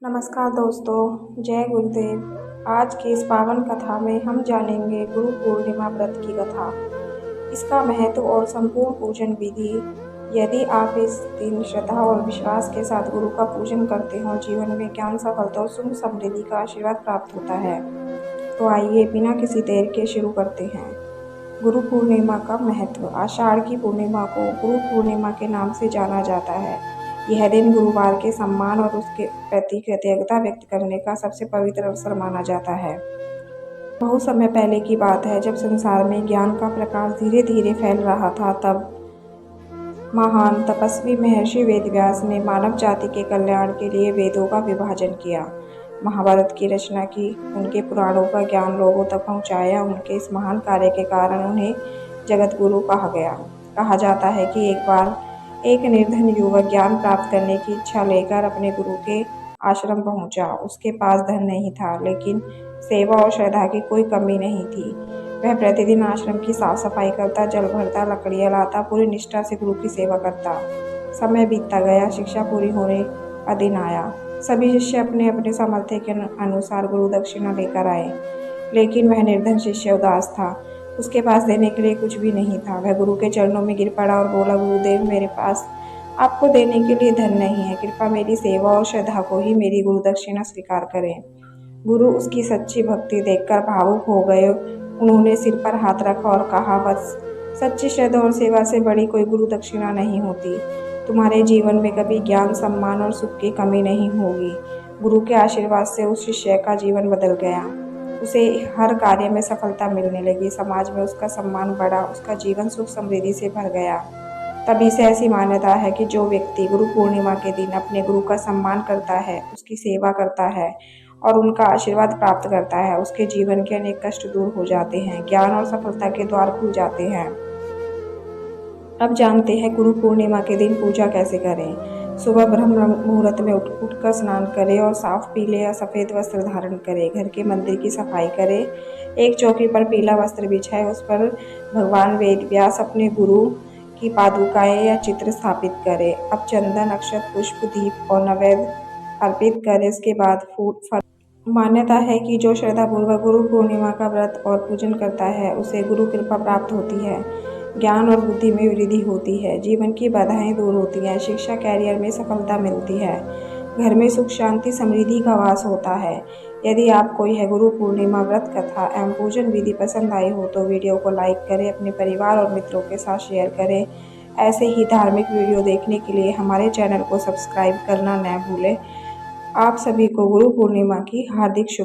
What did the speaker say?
नमस्कार दोस्तों, जय गुरुदेव। आज की इस पावन कथा में हम जानेंगे गुरु पूर्णिमा व्रत की कथा, इसका महत्व और संपूर्ण पूजन विधि। यदि आप इस दिन श्रद्धा और विश्वास के साथ गुरु का पूजन करते हो, जीवन में ज्ञान, सफलता और सुख समृद्धि का आशीर्वाद प्राप्त होता है। तो आइए बिना किसी देर के शुरू करते हैं। गुरु पूर्णिमा का महत्व। आषाढ़ की पूर्णिमा को गुरु पूर्णिमा के नाम से जाना जाता है। यह दिन गुरुवार के सम्मान और उसके प्रति कृतज्ञता व्यक्त करने का सबसे पवित्र अवसर माना जाता है। बहुत समय पहले की बात है, जब संसार में ज्ञान का प्रकाश धीरे धीरे फैल रहा था, तब महान तपस्वी महर्षि वेदव्यास ने मानव जाति के कल्याण के लिए वेदों का विभाजन किया, महाभारत की रचना की, उनके पुराणों का ज्ञान लोगों तक पहुंचाया। उनके इस महान कार्य के कारण उन्हें जगत गुरु कहा गया। कहा जाता है कि एक बार एक निर्धन युवक ज्ञान प्राप्त करने की इच्छा लेकर अपने गुरु के आश्रम पहुंचा। उसके पास धन नहीं था, लेकिन सेवा और श्रद्धा की कोई कमी नहीं थी। वह प्रतिदिन आश्रम की साफ सफाई करता, जल भरता, लकड़ियां लाता, पूरी निष्ठा से गुरु की सेवा करता। समय बीतता गया, शिक्षा पूरी होने का दिन आया। सभी शिष्य अपने अपने सामर्थ्य के अनुसार गुरु दक्षिणा लेकर आए, लेकिन वह निर्धन शिष्य उदास था। उसके पास देने के लिए कुछ भी नहीं था। वह गुरु के चरणों में गिर पड़ा और बोला, गुरुदेव, मेरे पास आपको देने के लिए धन नहीं है। कृपया मेरी सेवा और श्रद्धा को ही मेरी गुरु दक्षिणा स्वीकार करें। गुरु उसकी सच्ची भक्ति देखकर भावुक हो गए। उन्होंने सिर पर हाथ रखा और कहा, बस सच्ची श्रद्धा और सेवा से बड़ी कोई गुरु दक्षिणा नहीं होती। तुम्हारे जीवन में कभी ज्ञान, सम्मान और सुख की कमी नहीं होगी। गुरु के आशीर्वाद से उस शिष्य का जीवन बदल गया। उसे हर कार्य में सफलता मिलने लगी, समाज में उसका सम्मान बढ़ा, उसका जीवन सुख समृद्धि से भर गया। तभी से ऐसी मान्यता है कि जो व्यक्ति गुरु पूर्णिमा के दिन अपने गुरु का सम्मान करता है, उसकी सेवा करता है और उनका आशीर्वाद प्राप्त करता है, उसके जीवन के अनेक कष्ट दूर हो जाते हैं, ज्ञान और सफलता के द्वार खुल जाते हैं। अब जानते हैं गुरु पूर्णिमा के दिन पूजा कैसे करें। सुबह ब्रह्म मुहूर्त में उठकर स्नान करें और साफ पीले या सफ़ेद वस्त्र धारण करें। घर के मंदिर की सफाई करें। एक चौकी पर पीला वस्त्र बिछाएं, उस पर भगवान वेदव्यास अपने गुरु की पादुकाएं या चित्र स्थापित करें। अब चंदन, अक्षत, पुष्प, दीप और नैवेद्य अर्पित करें। इसके बाद फूल फल। मान्यता है कि जो श्रद्धापूर्वक गुरु पूर्णिमा का व्रत और पूजन करता है, उसे गुरु कृपा प्राप्त होती है, ज्ञान और बुद्धि में वृद्धि होती है, जीवन की बाधाएं दूर होती हैं, शिक्षा, कैरियर में सफलता मिलती है, घर में सुख, शांति, समृद्धि का वास होता है। यदि आपको यह गुरु पूर्णिमा व्रत कथा एवं पूजन विधि पसंद आई हो तो वीडियो को लाइक करें, अपने परिवार और मित्रों के साथ शेयर करें। ऐसे ही धार्मिक वीडियो देखने के लिए हमारे चैनल को सब्सक्राइब करना न भूलें। आप सभी को गुरु पूर्णिमा की हार्दिक शुभ